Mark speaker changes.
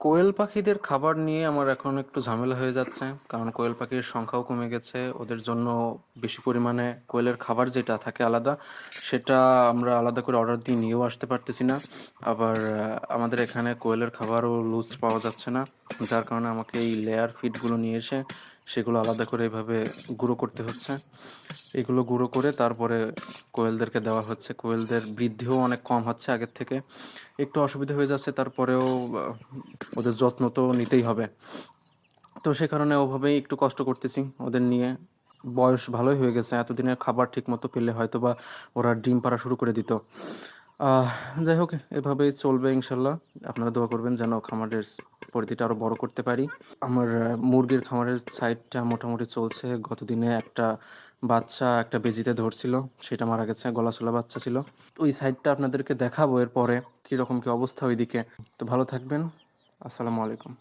Speaker 1: কোয়েল পাখিদের খাবার নিয়ে আমার এখন একটু ঝামেলা হয়ে যাচ্ছে। কারণ কোয়েল পাখির সংখ্যাও কমে গেছে। ওদের জন্য বেশি পরিমাণে কোয়েলের খাবার যেটা থাকে আলাদা, সেটা আমরা আলাদা করে অর্ডার দিয়ে নিয়েও আসতে পারতেছি না। আবার আমাদের এখানে কোয়েলের খাবারও লুজ পাওয়া যাচ্ছে না। যার কারণে আমাকে এই লেয়ার ফিডগুলো নিয়ে এসে সেগুলো আলাদা করে এভাবে গুঁড়ো করতে হচ্ছে। এগুলো গুঁড়ো করে তারপরে কোয়েলদেরকে দেওয়া হচ্ছে। কোয়েলদের বৃদ্ধিও অনেক কম হচ্ছে আগের থেকে। একটু অসুবিধা হয়ে যাচ্ছে, তারপরেও ওদের যত্ন তো নিতেই হবে। তো সে কারণে ওভাবেই একটু কষ্ট করতেছি ওদের নিয়ে। বয়স ভালোই হয়ে গেছে। এতদিনে খাবার ঠিকমতো পেলে হয়তোবা ওরা ডিম পাড়া শুরু করে দিত। আহ যাই হোক, এভাবেই চলবে ইনশাল্লাহ। আপনারা দোয়া করবেন যেন খামারের পরিধিটা আরও বড় করতে পারি। আমার মুরগির খামারের সাইডটা মোটামুটি চলছে। গতদিনে একটা বাচ্চা একটা বেজিতে ধরছিল, সেটা মারা গেছে। গলাশোলা বাচ্চা ছিল। ওই সাইডটা আপনাদেরকে দেখাবো এরপরে কীরকম কী অবস্থা ওইদিকে। তো ভালো থাকবেন। আসসালামু আলাইকুম।